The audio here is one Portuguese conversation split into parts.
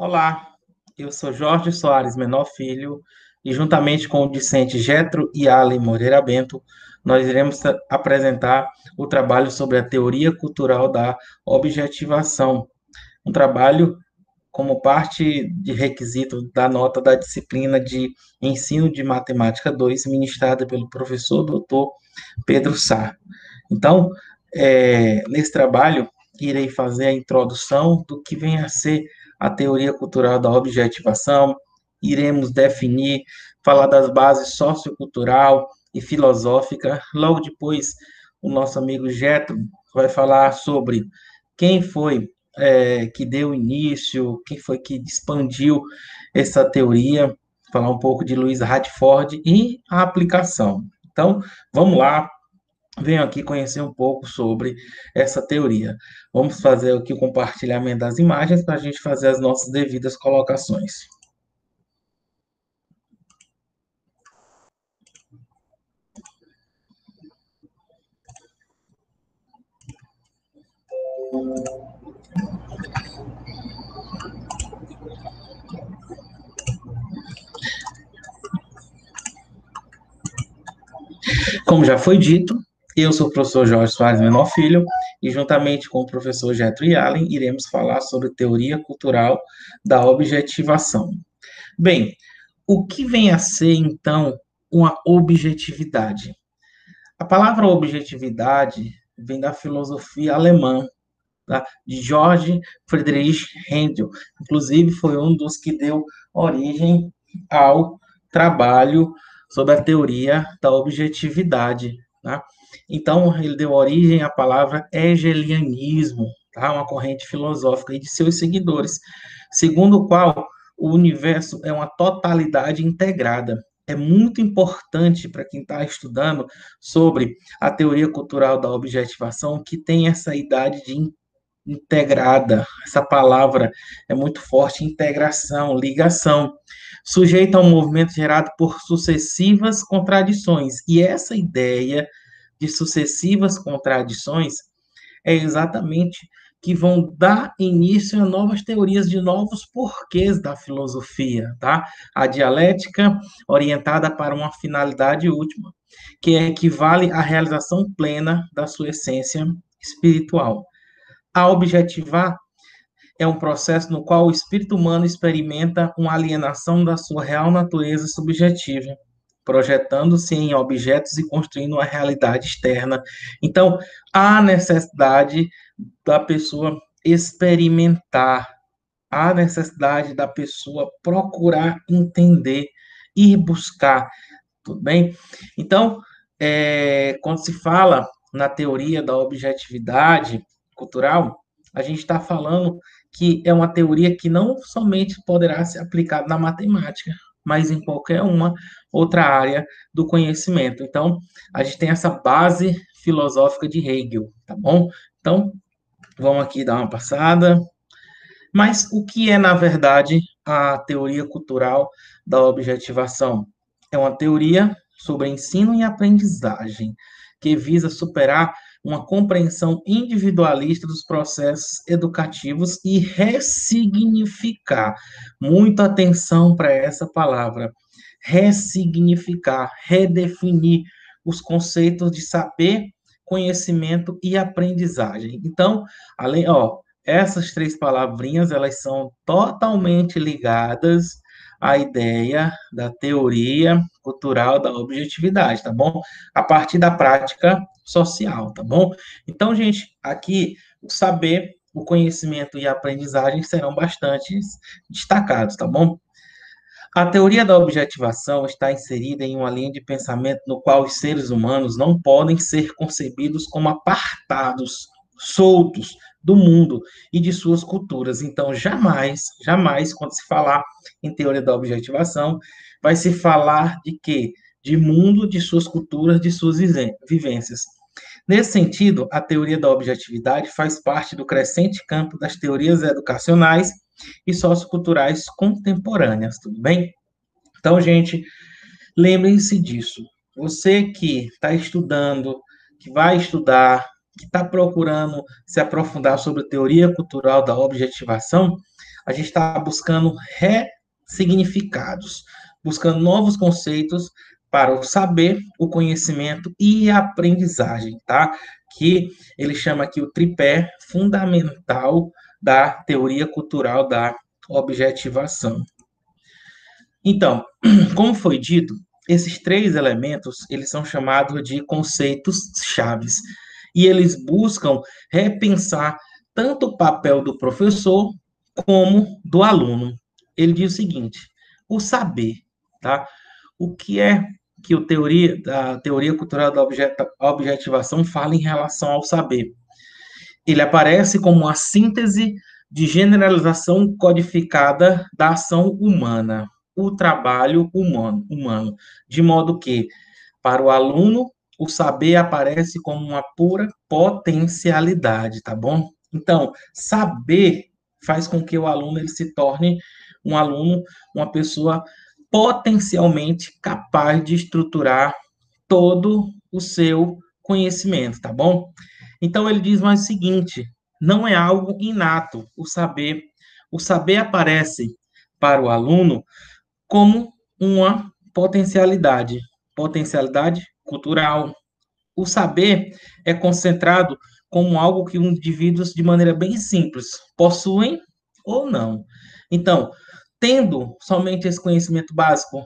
Olá, eu sou Jorge Soares Menor Filho e, juntamente com o discente Getro e Ali Moreira Bento, nós iremos apresentar o trabalho sobre a teoria cultural da objetivação, um trabalho como parte de requisito da nota da disciplina de Ensino de Matemática 2, ministrada pelo professor doutor Pedro Sá. Então, nesse trabalho, irei fazer a introdução do que vem a ser a teoria cultural da objetivação, iremos definir, falar das bases sociocultural e filosófica. Logo depois, o nosso amigo Getro vai falar sobre quem foi que deu início, quem foi que expandiu essa teoria, falar um pouco de Louis Radford e a aplicação. Então, vamos lá, venho aqui conhecer um pouco sobre essa teoria. Vamos fazer aqui o compartilhamento das imagens para a gente fazer as nossas devidas colocações. Como já foi dito, eu sou o professor Jorge Soares Menor Filho e, juntamente com o professor Getro Allen, iremos falar sobre teoria cultural da objetivação. Bem, o que vem a ser, então, uma objetividade? A palavra objetividade vem da filosofia alemã, tá? De Georg Friedrich Händel. Inclusive, foi um dos que deu origem ao trabalho sobre a teoria da objetividade. Tá? Então, ele deu origem à palavra hegelianismo, tá? Uma corrente filosófica e de seus seguidores, segundo o qual o universo é uma totalidade integrada. É muito importante para quem está estudando sobre a teoria cultural da objetivação que tem essa idade de integrada. Essa palavra é muito forte, integração, ligação, sujeita a um movimento gerado por sucessivas contradições. E essa ideia de sucessivas contradições é exatamente que vão dar início a novas teorias de novos porquês da filosofia, tá? A dialética orientada para uma finalidade última, que equivale à realização plena da sua essência espiritual. A objetivar é um processo no qual o espírito humano experimenta uma alienação da sua real natureza subjetiva, projetando-se em objetos e construindo uma realidade externa. Então, há necessidade da pessoa experimentar, há necessidade da pessoa procurar entender, ir buscar, tudo bem? Então, quando se fala na teoria da objetividade cultural, a gente está falando que é uma teoria que não somente poderá ser aplicada na matemática, mas em qualquer uma outra área do conhecimento. Então, a gente tem essa base filosófica de Hegel, tá bom? Então, vamos aqui dar uma passada. Mas o que é, na verdade, a teoria cultural da objetivação? É uma teoria sobre ensino e aprendizagem, que visa superar uma compreensão individualista dos processos educativos e ressignificar. Muita atenção para essa palavra. Ressignificar, redefinir os conceitos de saber, conhecimento e aprendizagem. Então, além, essas três palavrinhas, elas são totalmente ligadas à ideia da teoria cultural da objetividade, tá bom? A partir da prática social, tá bom? Então, gente, aqui o saber, o conhecimento e a aprendizagem serão bastante destacados, tá bom? A teoria da objetivação está inserida em uma linha de pensamento no qual os seres humanos não podem ser concebidos como apartados, soltos do mundo e de suas culturas. Então, jamais, jamais, quando se falar em teoria da objetivação, vai se falar de quê? De mundo, de suas culturas, de suas vivências. Nesse sentido, a teoria da objetividade faz parte do crescente campo das teorias educacionais e socioculturais contemporâneas, tudo bem? Então, gente, lembrem-se disso. Você que está estudando, que vai estudar, que está procurando se aprofundar sobre a teoria cultural da objetivação, a gente está buscando ressignificados, buscando novos conceitos para o saber, o conhecimento e a aprendizagem, tá? Que ele chama aqui o tripé fundamental da teoria cultural da objetivação. Então, como foi dito, esses três elementos, eles são chamados de conceitos chaves, e eles buscam repensar tanto o papel do professor como do aluno. Ele diz o seguinte: o saber, tá? O que é que a teoria cultural da objetivação fala em relação ao saber? Ele aparece como uma síntese de generalização codificada da ação humana, o trabalho humano, de modo que, para o aluno, o saber aparece como uma pura potencialidade, tá bom? Então, saber faz com que o aluno ele se torne um aluno, uma pessoa potencialmente capaz de estruturar todo o seu conhecimento, tá bom? Então ele diz mais o seguinte: não é algo inato o saber. O saber aparece para o aluno como uma potencialidade cultural. O saber é concentrado como algo que os indivíduos, de maneira bem simples, possuem ou não. Então, tendo somente esse conhecimento básico,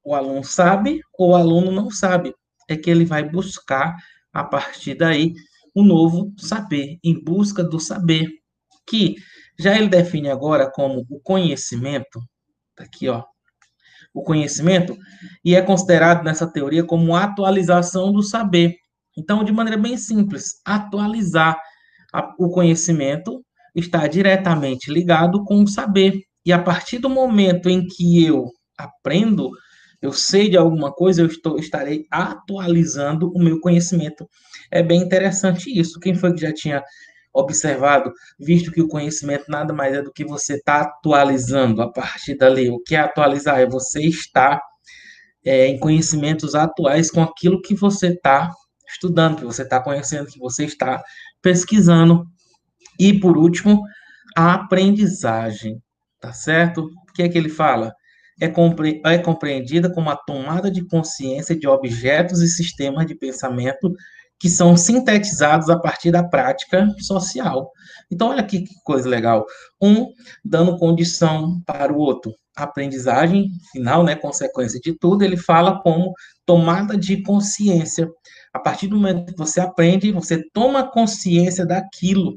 o aluno sabe ou o aluno não sabe. É que ele vai buscar, a partir daí, um novo saber, em busca do saber, que já ele define agora como o conhecimento, tá aqui, ó, o conhecimento, e é considerado nessa teoria como atualização do saber. Então, de maneira bem simples, atualizar o conhecimento está diretamente ligado com o saber. E a partir do momento em que eu aprendo, eu sei de alguma coisa, estarei atualizando o meu conhecimento. É bem interessante isso. Quem foi que já tinha observado, visto que o conhecimento nada mais é do que você está atualizando a partir dali. O que é atualizar? É você estar em conhecimentos atuais com aquilo que você está estudando, que você está conhecendo, que você está pesquisando. E, por último, a aprendizagem, tá certo? O que é que ele fala? É compreendida como a tomada de consciência de objetos e sistemas de pensamento que são sintetizados a partir da prática social. Então, olha aqui que coisa legal. Um dando condição para o outro. A aprendizagem, final, né, consequência de tudo, ele fala como tomada de consciência. A partir do momento que você aprende, você toma consciência daquilo,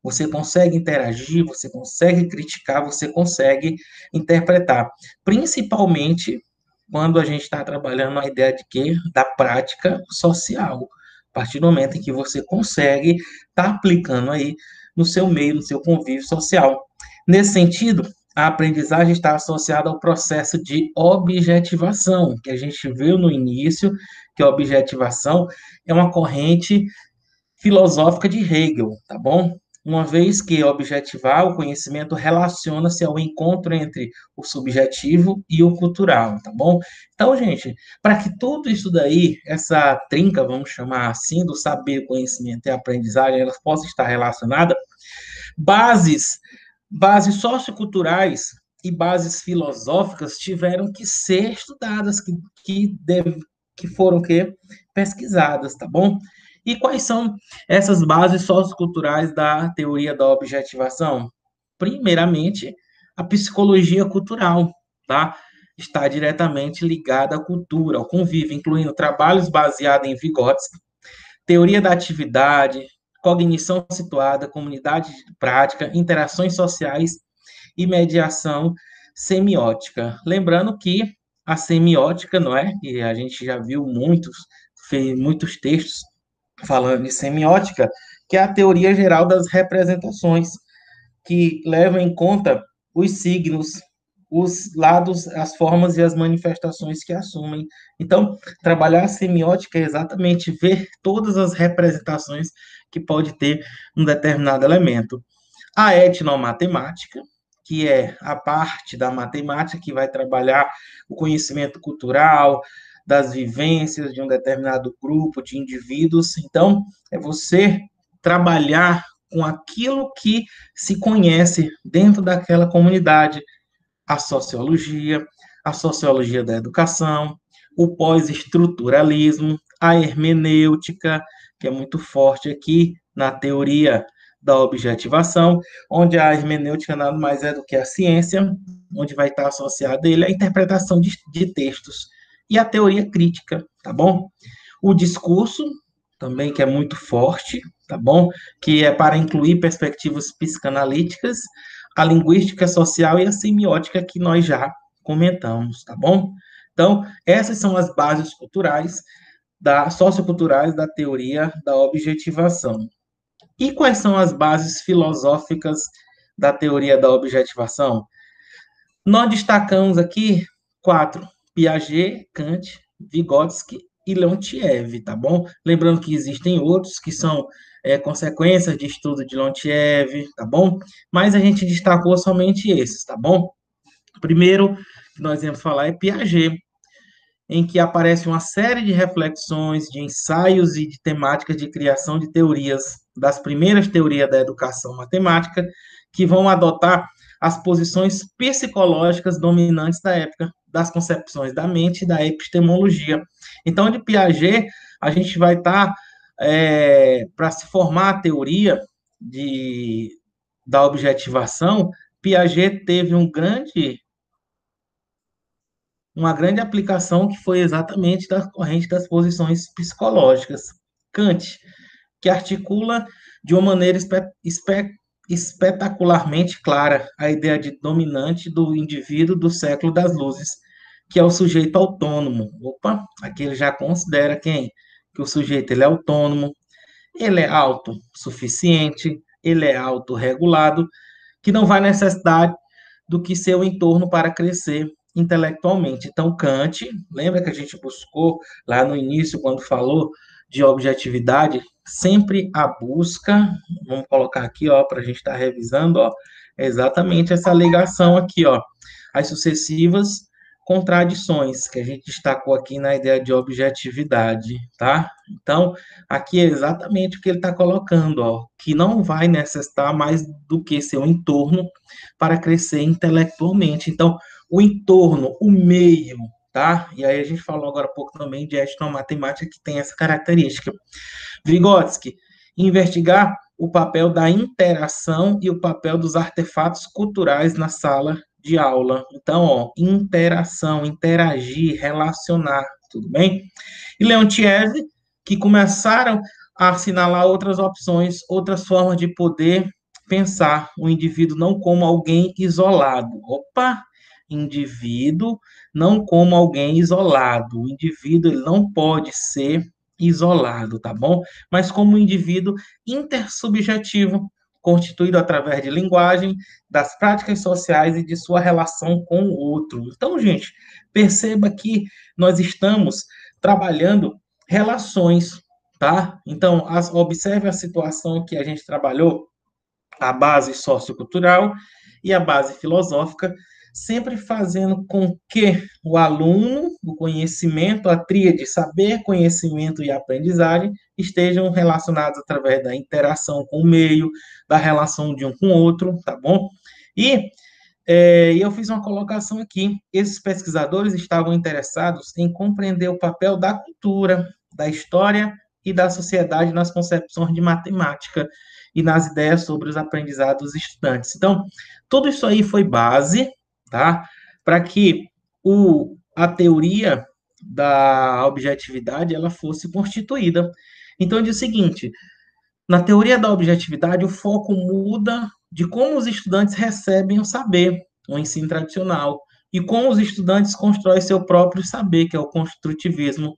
você consegue interagir, você consegue criticar, você consegue interpretar. Principalmente quando a gente está trabalhando a ideia de quê? Da prática social. A partir do momento em que você consegue estar aplicando aí no seu meio, no seu convívio social. Nesse sentido, a aprendizagem está associada ao processo de objetivação, que a gente viu no início, que a objetivação é uma corrente filosófica de Hegel, tá bom? Uma vez que objetivar o conhecimento relaciona-se ao encontro entre o subjetivo e o cultural, tá bom? Então, gente, para que tudo isso daí, essa trinca, vamos chamar assim, do saber, conhecimento e aprendizagem, elas possam estar relacionadas, bases, bases socioculturais e bases filosóficas tiveram que ser estudadas, que foram que pesquisadas, tá bom? E quais são essas bases socioculturais da teoria da objetivação? Primeiramente, a psicologia cultural, tá? Está diretamente ligada à cultura, ao convívio, incluindo trabalhos baseados em Vygotsky, teoria da atividade, cognição situada, comunidade de prática, interações sociais e mediação semiótica. Lembrando que a semiótica, não é? E a gente já viu muitos textos falando de semiótica, que é a teoria geral das representações, que leva em conta os signos, os lados, as formas e as manifestações que assumem. Então, trabalhar a semiótica é exatamente ver todas as representações que pode ter um determinado elemento. A etnomatemática, que é a parte da matemática que vai trabalhar o conhecimento cultural, das vivências de um determinado grupo de indivíduos. Então, é você trabalhar com aquilo que se conhece dentro daquela comunidade, a sociologia da educação, o pós-estruturalismo, a hermenêutica, que é muito forte aqui na teoria da objetivação, onde a hermenêutica nada mais é do que a ciência, onde vai estar associada a ele a interpretação de textos, e a teoria crítica, tá bom? O discurso, também, que é muito forte, tá bom? Que é para incluir perspectivas psicanalíticas, a linguística social e a semiótica que nós já comentamos, tá bom? Então, essas são as bases culturais socioculturais da teoria da objetivação. E quais são as bases filosóficas da teoria da objetivação? Nós destacamos aqui 4: Piaget, Kant, Vygotsky e Leontiev, tá bom? Lembrando que existem outros que são consequências de estudo de Leontiev, tá bom? Mas a gente destacou somente esses, tá bom? O primeiro que nós vamos falar é Piaget, em que aparece uma série de reflexões, de ensaios e de temáticas de criação de teorias, das primeiras teorias da educação matemática, que vão adotar as posições psicológicas dominantes da época, das concepções da mente e da epistemologia. Então, de Piaget, a gente vai estar, para se formar a teoria da objetivação, Piaget teve uma grande aplicação que foi exatamente da corrente das posições psicológicas. Kant, que articula de uma maneira espetacularmente clara a ideia de dominante do indivíduo do século das luzes, que é o sujeito autônomo. Opa, aqui ele já considera quem? Que o sujeito ele é autônomo, ele é autossuficiente, ele é autorregulado, que não vai necessidade do que seu entorno para crescer intelectualmente. Então, Kant, lembra que a gente buscou lá no início, quando falou de objetividade, sempre a busca, vamos colocar aqui, ó, para a gente estar revisando, ó, é exatamente essa ligação aqui, ó, as sucessivas contradições que a gente destacou aqui na ideia de objetividade, tá? Então, aqui é exatamente o que ele está colocando, ó, que não vai necessitar mais do que seu entorno para crescer intelectualmente. Então, o entorno, o meio, tá? E aí a gente falou agora há pouco também de etnomatemática que tem essa característica. Vygotsky, investigar o papel da interação e o papel dos artefatos culturais na sala de aula. Então, ó, interação, interagir, relacionar, tudo bem? E Leontiev, que começaram a assinalar outras opções, outras formas de poder pensar o indivíduo não como alguém isolado. Opa! Indivíduo não como alguém isolado. O indivíduo ele não pode ser isolado, tá bom? Mas como um indivíduo intersubjetivo, constituído através de linguagem, das práticas sociais e de sua relação com o outro. Então, gente, perceba que nós estamos trabalhando relações, tá? Então, observe a situação que a gente trabalhou, a base sociocultural e a base filosófica, sempre fazendo com que o aluno, o conhecimento, a tríade saber, conhecimento e aprendizagem estejam relacionados através da interação com o meio, da relação de um com o outro, tá bom? E eu fiz uma colocação aqui. Esses pesquisadores estavam interessados em compreender o papel da cultura, da história e da sociedade nas concepções de matemática e nas ideias sobre os aprendizados dos estudantes. Então, tudo isso aí foi base, tá? Para que a teoria da objetividade ela fosse constituída. Então, diz o seguinte: na teoria da objetividade, o foco muda de como os estudantes recebem o saber, o ensino tradicional, e como os estudantes constroem seu próprio saber, que é o construtivismo,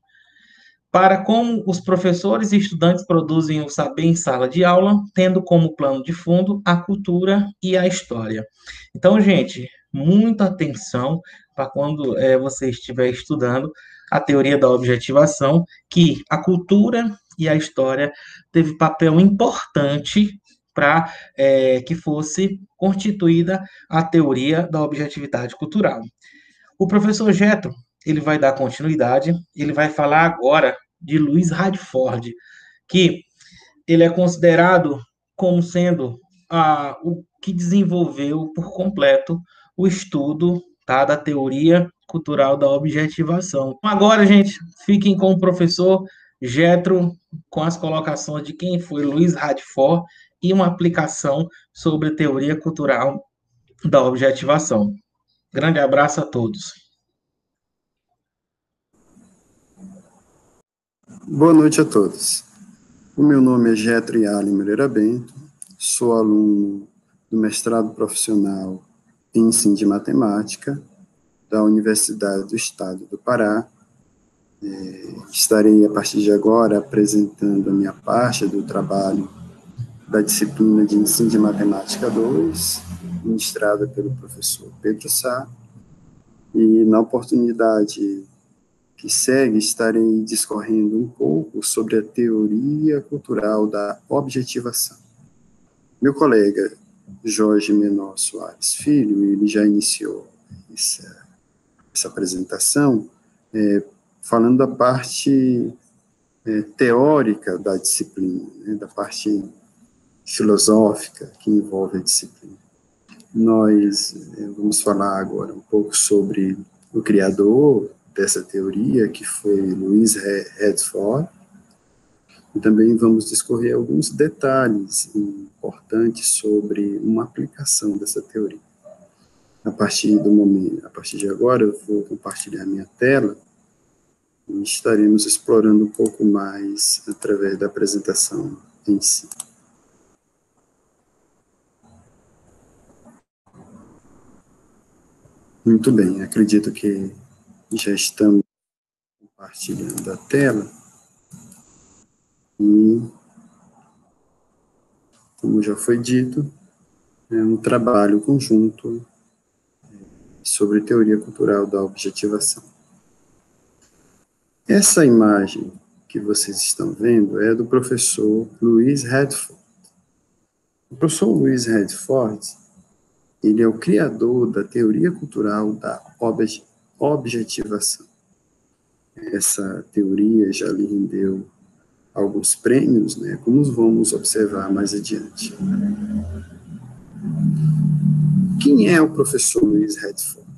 para como os professores e estudantes produzem o saber em sala de aula, tendo como plano de fundo a cultura e a história. Então, gente, muita atenção para quando você estiver estudando a teoria da objetivação, que a cultura e a história teve papel importante para que fosse constituída a teoria da objetividade cultural. O professor Getro, ele vai dar continuidade, ele vai falar agora de Louis Radford, que ele é considerado como sendo o que desenvolveu por completo o estudo, tá, da teoria cultural da objetivação. Agora, gente, fiquem com o professor Getro, com as colocações de quem foi Luiz Radford e uma aplicação sobre teoria cultural da objetivação. Grande abraço a todos. Boa noite a todos. O meu nome é Getro Yali Moreira Bento, sou aluno do mestrado profissional em ensino de matemática da Universidade do Estado do Pará. Estarei, a partir de agora, apresentando a minha parte do trabalho da disciplina de ensino de matemática 2, ministrada pelo professor Pedro Sá, e na oportunidade que segue, estarei discorrendo um pouco sobre a teoria cultural da objetivação. Meu colega Jorge Menor Soares Filho, ele já iniciou essa apresentação, falando da parte teórica da disciplina, né, da parte filosófica que envolve a disciplina. Nós vamos falar agora um pouco sobre o criador dessa teoria, que foi Louis Radford, e também vamos discorrer alguns detalhes importantes sobre uma aplicação dessa teoria. A partir de agora, eu vou compartilhar minha tela e estaremos explorando um pouco mais através da apresentação em si. Muito bem, acredito que já estamos compartilhando a tela e, como já foi dito, é um trabalho conjunto sobre teoria cultural da objetivação. Essa imagem que vocês estão vendo é do professor Louis Radford. O professor Louis Radford, ele é o criador da teoria cultural da objetivação. Essa teoria já lhe rendeu alguns prêmios, né, como vamos observar mais adiante. Quem é o professor Louis Radford?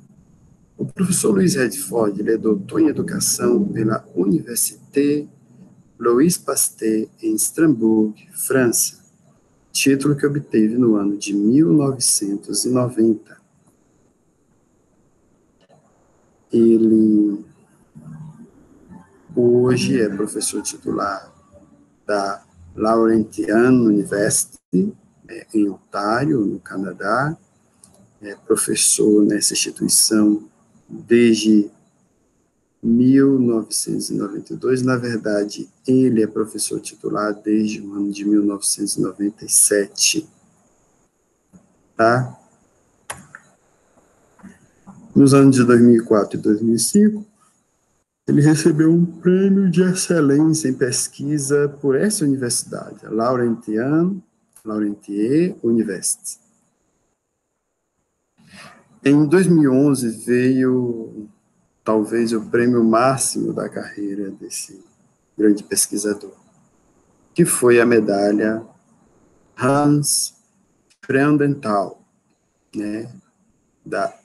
O professor Louis Radford, ele é doutor em educação pela Université Louis Pasteur, em Estrasburgo, França, título que obteve no ano de 1990. Ele hoje é professor titular da Laurentian University, em Ontário, no Canadá. É professor nessa instituição desde 1992. Na verdade, ele é professor titular desde o ano de 1997. Tá? Nos anos de 2004 e 2005, ele recebeu um prêmio de excelência em pesquisa por essa universidade, a Laurentian University. Em 2011 veio talvez o prêmio máximo da carreira desse grande pesquisador, que foi a medalha Hans Freudenthal, né, da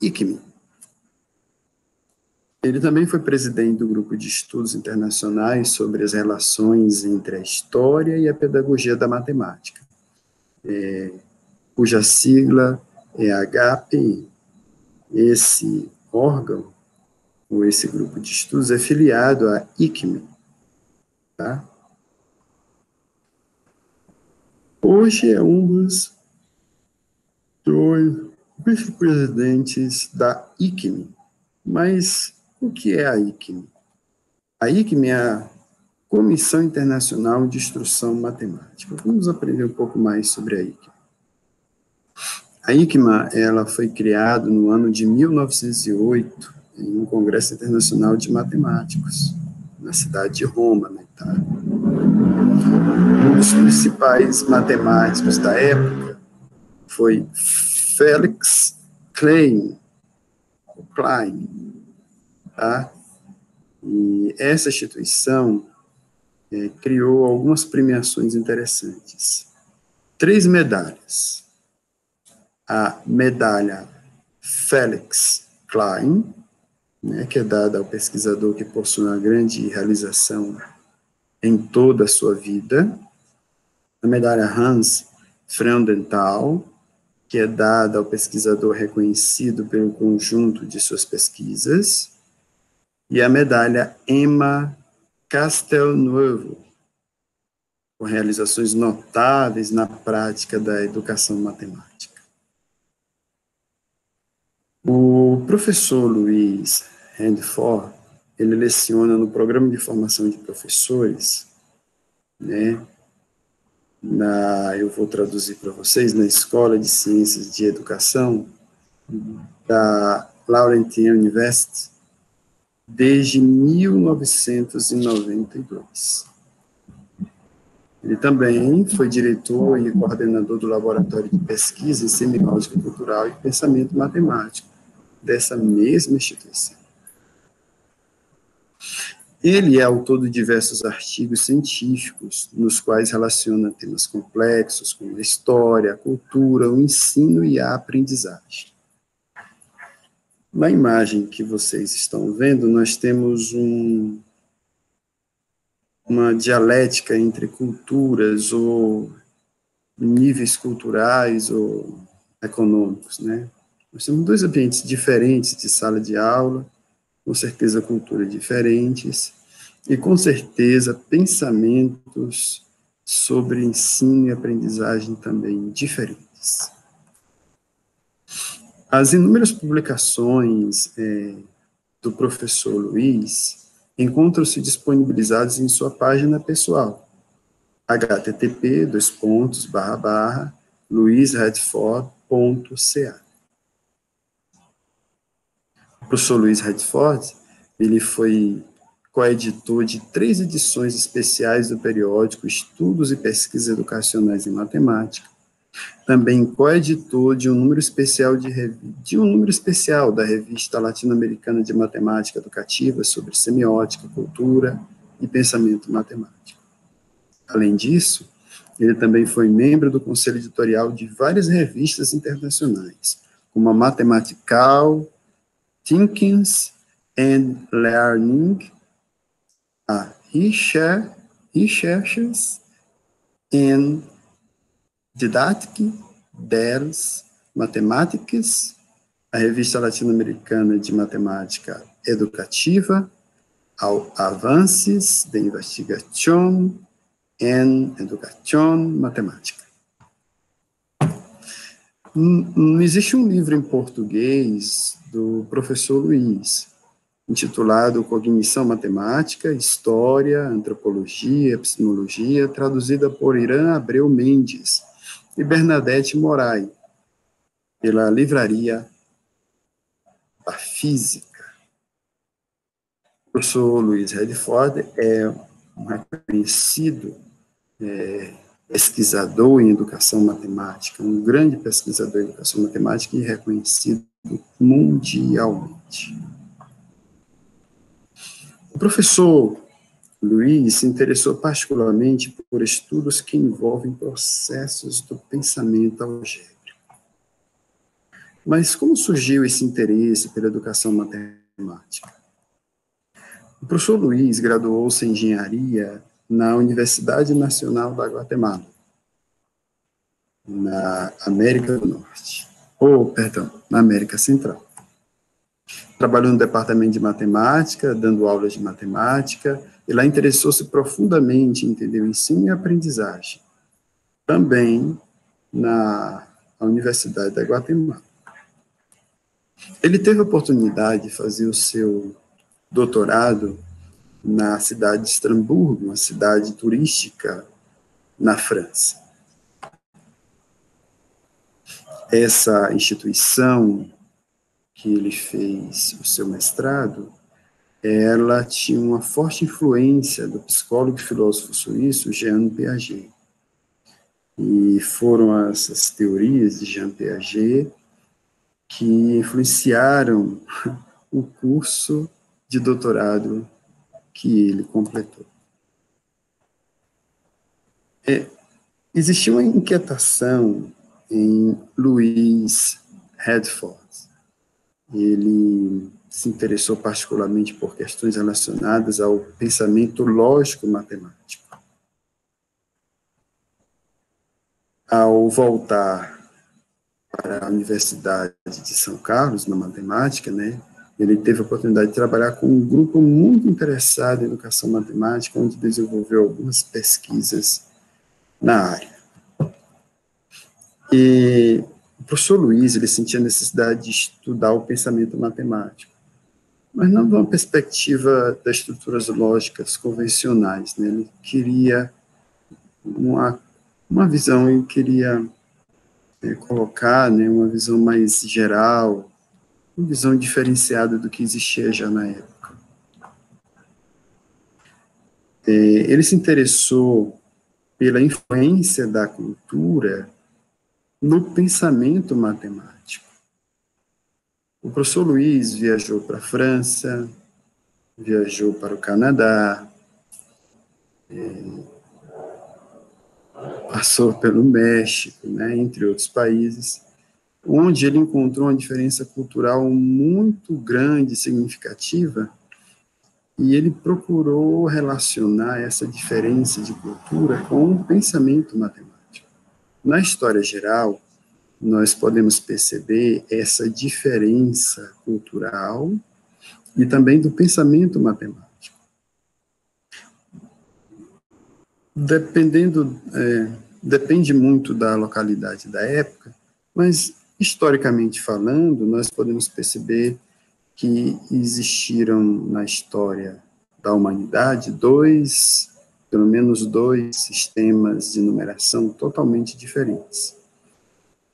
ICME. Ele também foi presidente do grupo de estudos internacionais sobre as relações entre a história e a pedagogia da matemática, cuja sigla é HPI. Esse órgão, ou esse grupo de estudos, é filiado à ICME. Tá? Hoje é um dos dois vice-presidentes da ICME. Mas o que é a ICME? A ICME é a Comissão Internacional de Instrução Matemática. Vamos aprender um pouco mais sobre a ICME. A ICMA, ela foi criada no ano de 1908, em um Congresso Internacional de Matemáticos, na cidade de Roma, na Itália. Um dos principais matemáticos da época foi Felix Klein, tá? E essa instituição, criou algumas premiações interessantes. 3 medalhas. A medalha Felix Klein, né, que é dada ao pesquisador que possui uma grande realização em toda a sua vida. A medalha Hans Freudenthal, que é dada ao pesquisador reconhecido pelo conjunto de suas pesquisas. E a medalha Emma Castelnuovo, com realizações notáveis na prática da educação matemática. O professor Luiz Handford, ele leciona no programa de formação de professores, né, eu vou traduzir para vocês, na Escola de Ciências de Educação da Laurentian University, desde 1992. Ele também foi diretor e coordenador do Laboratório de Pesquisa em Semiótica Cultural e Pensamento Matemático dessa mesma instituição. Ele é autor de diversos artigos científicos, nos quais relaciona temas complexos como a história, a cultura, o ensino e a aprendizagem. Na imagem que vocês estão vendo, nós temos uma dialética entre culturas ou níveis culturais ou econômicos, né? Nós temos 2 ambientes diferentes de sala de aula, com certeza culturas diferentes, e com certeza pensamentos sobre ensino e aprendizagem também diferentes. As inúmeras publicações do professor Luiz encontram-se disponibilizadas em sua página pessoal, http://luizredford.ca. O professor Luiz Redford, ele foi coeditor de 3 edições especiais do periódico Estudos e Pesquisas Educacionais em Matemática, também coeditor de um número especial da Revista Latino-Americana de Matemática Educativa sobre semiótica, cultura e pensamento matemático. Além disso, ele também foi membro do conselho editorial de várias revistas internacionais, como a Mathematical Thinking and Learning, a Recherches in Didactic des Mathematiques, a Revista Latino-Americana de Matemática Educativa, ao Avances de Investigación en Educación Matemática. Existe um livro em português do professor Luiz, intitulado Cognição Matemática, História, Antropologia, Epistemologia, traduzida por Irã Abreu Mendes e Bernadette Morai, pela Livraria da Física. O professor Luiz Redford é um reconhecido pesquisador em educação matemática, um grande pesquisador em educação matemática e reconhecido mundialmente. O professor Luiz se interessou particularmente por estudos que envolvem processos do pensamento algébrico. Mas como surgiu esse interesse pela educação matemática? O professor Luiz graduou-se em engenharia na Universidade Nacional da Guatemala, na América do Norte, na América Central. Trabalhou no departamento de matemática, dando aulas de matemática, e lá interessou-se profundamente em entender o ensino e a aprendizagem, também na Universidade da Guatemala. Ele teve a oportunidade de fazer o seu doutorado na cidade de Estrasburgo, uma cidade turística na França. Essa instituição que ele fez o seu mestrado, ela tinha uma forte influência do psicólogo e filósofo suíço Jean Piaget. E foram essas teorias de Jean Piaget que influenciaram o curso de doutorado que ele completou. Existiu uma inquietação em Louis Redford. Ele se interessou particularmente por questões relacionadas ao pensamento lógico-matemático. Ao voltar para a Universidade de São Carlos, na matemática, né, ele teve a oportunidade de trabalhar com um grupo muito interessado em educação matemática, onde desenvolveu algumas pesquisas na área. E o professor Luiz, ele sentia a necessidade de estudar o pensamento matemático, mas não de uma perspectiva das estruturas lógicas convencionais, né? Ele queria uma visão, ele queria colocar, né, uma visão mais geral, uma visão diferenciada do que existia já na época. Ele se interessou pela influência da cultura no pensamento matemático. O professor Luiz viajou para a França, viajou para o Canadá, passou pelo México, né, entre outros países, onde ele encontrou uma diferença cultural muito grande e significativa, e ele procurou relacionar essa diferença de cultura com o pensamento matemático. Na história geral, nós podemos perceber essa diferença cultural e também do pensamento matemático. Depende muito da localidade da época, mas, historicamente falando, nós podemos perceber que existiram na história da humanidade pelo menos dois sistemas de numeração totalmente diferentes.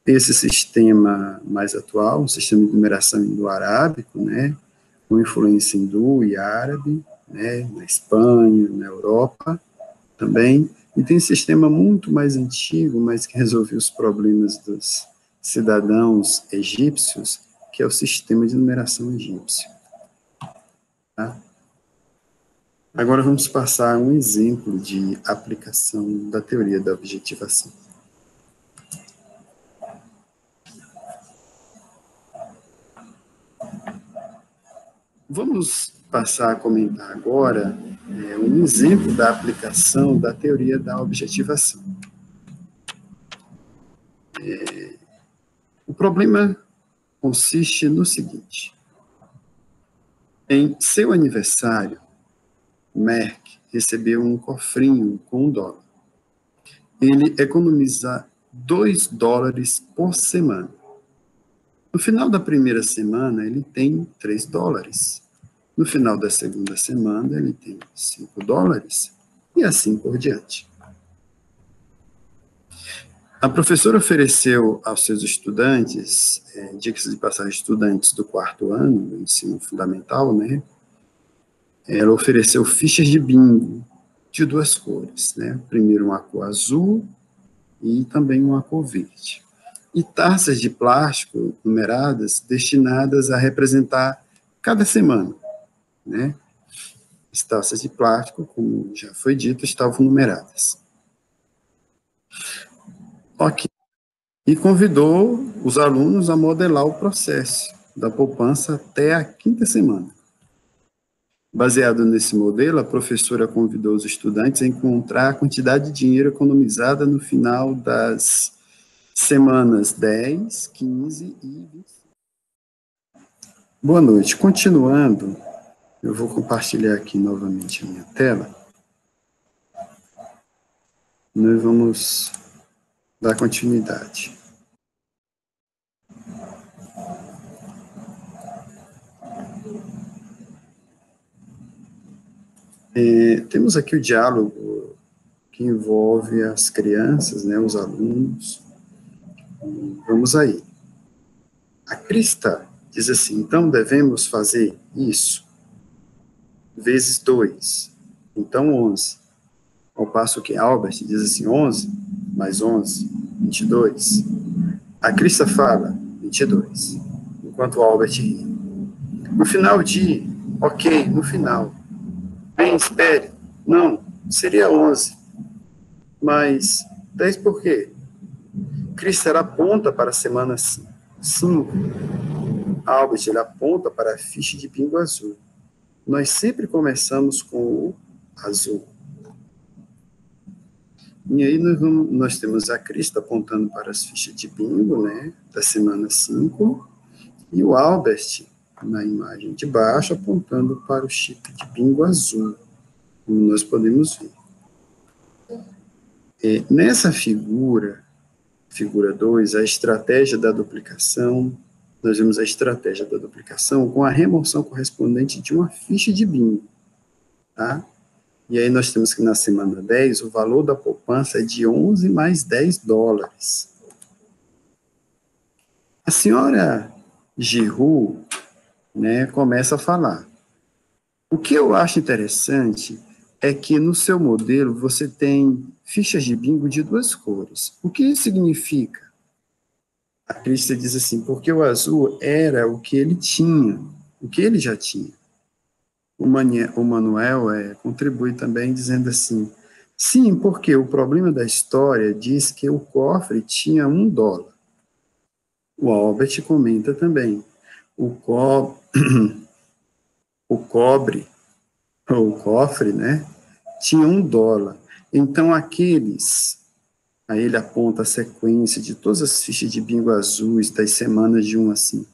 Esse sistema mais atual, o sistema de numeração indo-arábico, né, com influência hindu e árabe, né, na Espanha, na Europa também, e tem um sistema muito mais antigo, mas que resolveu os problemas dos cidadãos egípcios, que é o sistema de numeração egípcio. Tá? Agora vamos passar a um exemplo de aplicação da teoria da objetivação. Vamos passar a comentar agora um exemplo da aplicação da teoria da objetivação. O problema consiste no seguinte: em seu aniversário, Merck recebeu um cofrinho com $1. Ele economiza $2 por semana. No final da primeira semana, ele tem $3. No final da segunda semana, ele tem $5. E assim por diante. A professora ofereceu aos seus estudantes, diga-se de passagem, estudantes do 4º ano do ensino fundamental, né? Ela ofereceu fichas de bingo de 2 cores, né? Primeiro uma cor azul e também uma cor verde. E taças de plástico numeradas destinadas a representar cada semana, né? As taças de plástico, como já foi dito, estavam numeradas. Ok. E convidou os alunos a modelar o processo da poupança até a 5ª semana. Baseado nesse modelo, a professora convidou os estudantes a encontrar a quantidade de dinheiro economizada no final das semanas 10, 15 e 20. Boa noite. Continuando, eu vou compartilhar aqui novamente a minha tela. Nós vamos dar continuidade. Temos aqui o diálogo que envolve as crianças, né, os alunos. Vamos aí. A Crista diz assim: então devemos fazer isso vezes 2, então 11. Ao passo que Albert diz assim: 11 mais 11, 22. A Crista fala 22, enquanto Albert ri. No final de, ok, no final. Bem, espere, não, seria 11. Mas 10 por quê? Cristo, ela aponta para a semana 5. Albert, ele aponta para a ficha de bingo azul. Nós sempre começamos com o azul. E aí nós temos a Cristo apontando para as fichas de bingo, né, da semana 5, e o Albert, na imagem de baixo, apontando para o chip de bingo azul, como nós podemos ver. Nessa figura 2, a estratégia da duplicação, nós vemos a estratégia da duplicação com a remoção correspondente de uma ficha de bingo, tá? E aí nós temos que na semana 10, o valor da poupança é de 11 mais 10 dólares. A senhora Giroux, né, começa a falar. O que eu acho interessante é que no seu modelo você tem fichas de bingo de 2 cores. O que isso significa? A Crista diz assim, porque o azul era o que ele tinha, o que ele já tinha. O Manuel contribui também dizendo assim, sim, porque o problema da história diz que o cofre tinha $1. O Albert comenta também, o cofre, né, tinha $1. Então, aí ele aponta a sequência de todas as fichas de bingo azuis das semanas de 1 a 5.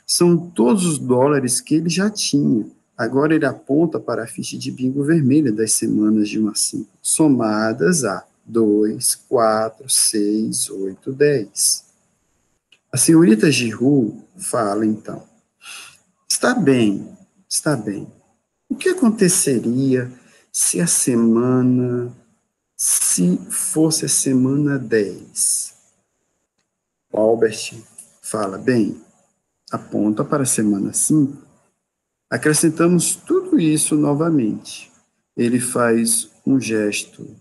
São todos os dólares que ele já tinha. Agora ele aponta para a ficha de bingo vermelha das semanas de 1 a 5, somadas a 2, 4, 6, 8, 10. A senhorita Giroux fala, então, está bem. O que aconteceria se fosse a semana 10? O Albert fala, bem, aponta para a semana 5. Acrescentamos tudo isso novamente. Ele faz um gesto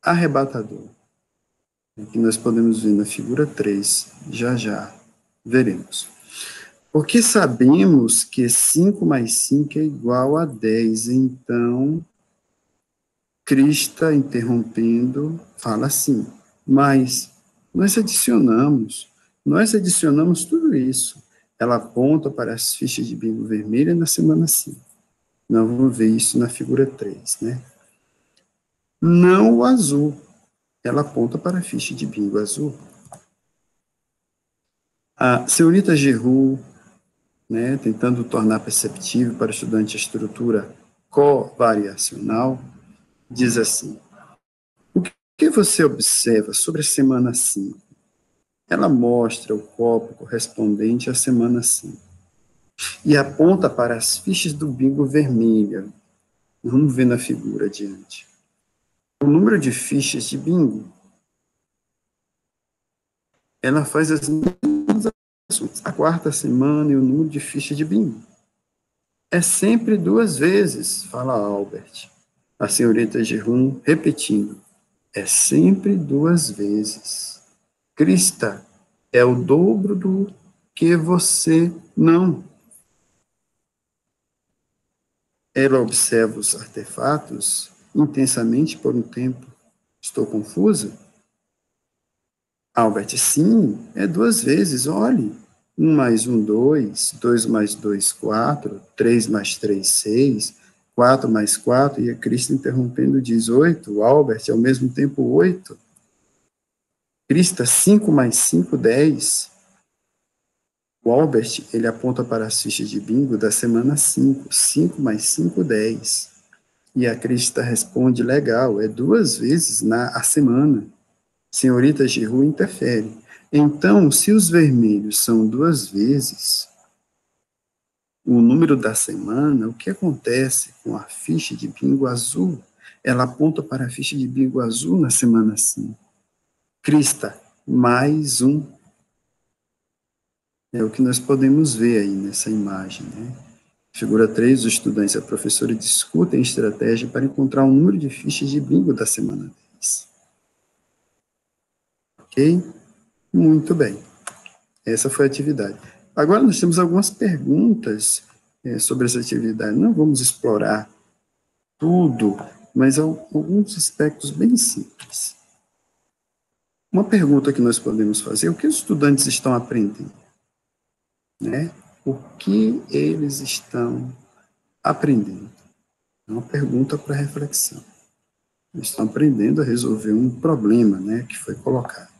arrebatador, que nós podemos ver na figura 3, já veremos. Porque sabemos que 5 mais 5 é igual a 10, então, Krista, interrompendo, fala assim, mas nós adicionamos tudo isso. Ela aponta para as fichas de bingo vermelha na semana 5. Nós vamos ver isso na figura 3, né? Não o azul. Ela aponta para a ficha de bingo azul. A senhorita Giroux, né, tentando tornar perceptível para o estudante a estrutura covariacional, diz assim, o que você observa sobre a semana 5? Ela mostra o copo correspondente à semana 5 e aponta para as fichas do bingo vermelha. Vamos ver na figura adiante. O número de fichas de bingo, ela faz as mesmas ações. A quarta semana e o número de fichas de bingo. É sempre 2 vezes, fala Albert. A senhorita Giroux repetindo. É sempre 2 vezes. Krista, é o dobro do que você não. Ela observa os artefatos intensamente por um tempo. Estou confusa? Albert, sim, é 2 vezes, olhe. 1 mais 1, 2, 2 mais 2, 4, 3 mais 3, 6, 4 mais 4, e a Krista interrompendo diz 8, o Albert, ao mesmo tempo 8. Krista, 5 mais 5, 10. O Albert, ele aponta para as fichas de bingo da semana 5, 5 mais 5, 10. E a Krista responde, legal, é 2 vezes a semana. Senhorita Giroux interfere. Então, se os vermelhos são 2 vezes o número da semana, o que acontece com a ficha de bingo azul? Ela aponta para a ficha de bingo azul na semana 5. Krista, mais 1. É o que nós podemos ver aí nessa imagem, né? Figura 3, os estudantes e a professora discutem estratégia para encontrar o número de fichas de bingo da semana 10. Ok? Muito bem. Essa foi a atividade. Agora nós temos algumas perguntas sobre essa atividade. Não vamos explorar tudo, mas alguns aspectos bem simples. Uma pergunta que nós podemos fazer: o que os estudantes estão aprendendo? Né? O que eles estão aprendendo? É uma pergunta para reflexão. Eles estão aprendendo a resolver um problema, né, que foi colocado.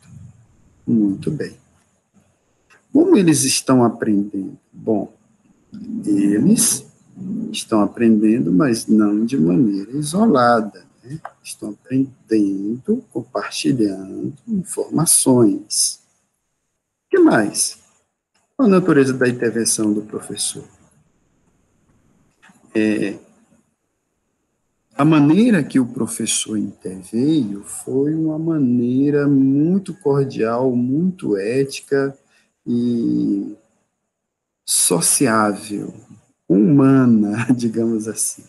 Muito bem. Como eles estão aprendendo? Bom, eles estão aprendendo, mas não de maneira isolada, né? Estão aprendendo, compartilhando informações. O que mais? Qual a natureza da intervenção do professor? A maneira que o professor interveio foi uma maneira muito cordial, muito ética e sociável, humana, digamos assim.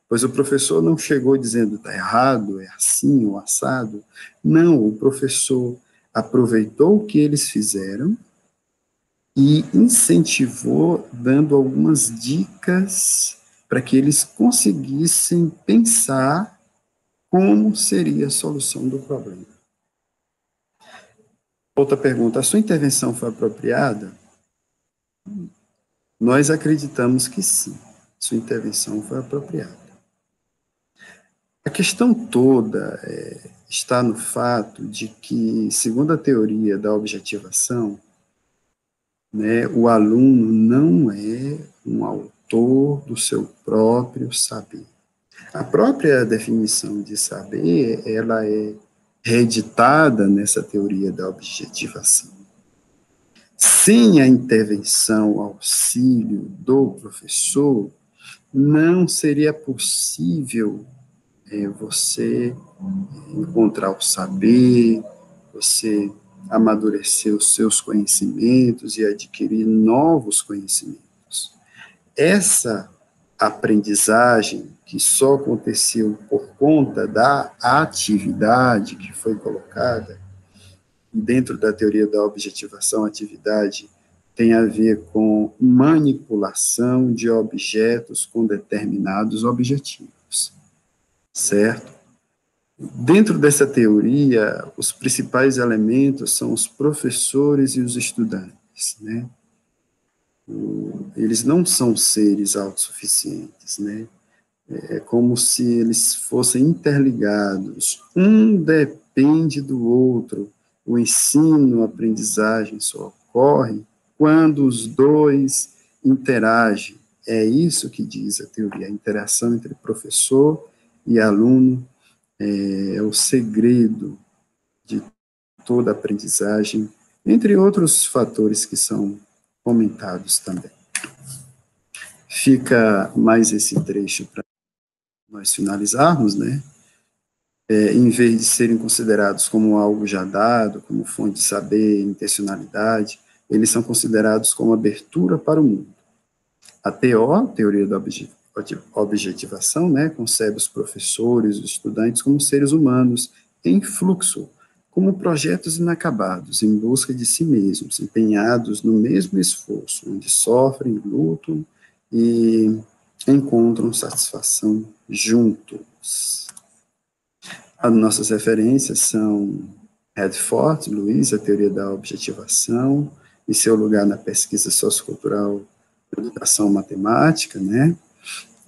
Pois o professor não chegou dizendo está errado, é assim ou assado. Não, o professor aproveitou o que eles fizeram e incentivou, dando algumas dicas para que eles conseguissem pensar como seria a solução do problema. Outra pergunta: a sua intervenção foi apropriada? Nós acreditamos que sim, sua intervenção foi apropriada. A questão toda está no fato de que, segundo a teoria da objetivação, né, o aluno não é um autor do seu próprio saber. A própria definição de saber, ela é reeditada nessa teoria da objetivação. Sem a intervenção, auxílio do professor, não seria possível você encontrar o saber, você amadurecer os seus conhecimentos e adquirir novos conhecimentos. Essa aprendizagem, que só aconteceu por conta da atividade que foi colocada, dentro da teoria da objetivação, atividade tem a ver com manipulação de objetos com determinados objetivos, certo? Dentro dessa teoria, os principais elementos são os professores e os estudantes, né? Eles não são seres autossuficientes, né? É como se eles fossem interligados. Um depende do outro. O ensino, a aprendizagem só ocorre quando os dois interagem. É isso que diz a teoria. A interação entre professor e aluno é o segredo de toda a aprendizagem, entre outros fatores que são comentados também. Fica mais esse trecho para nós finalizarmos, né? Em vez de serem considerados como algo já dado, como fonte de saber, intencionalidade, eles são considerados como abertura para o mundo. A TO, teoria da objetivação, né, concebe os professores, os estudantes como seres humanos em fluxo, como projetos inacabados, em busca de si mesmos, empenhados no mesmo esforço, onde sofrem, lutam e encontram satisfação juntos. As nossas referências são Redford, Luiz, a teoria da objetivação, e seu lugar na pesquisa sociocultural da educação matemática, né?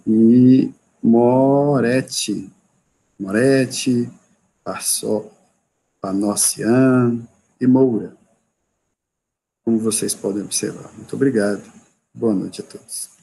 E Moretti, Panossian e Moura, como vocês podem observar. Muito obrigado. Boa noite a todos.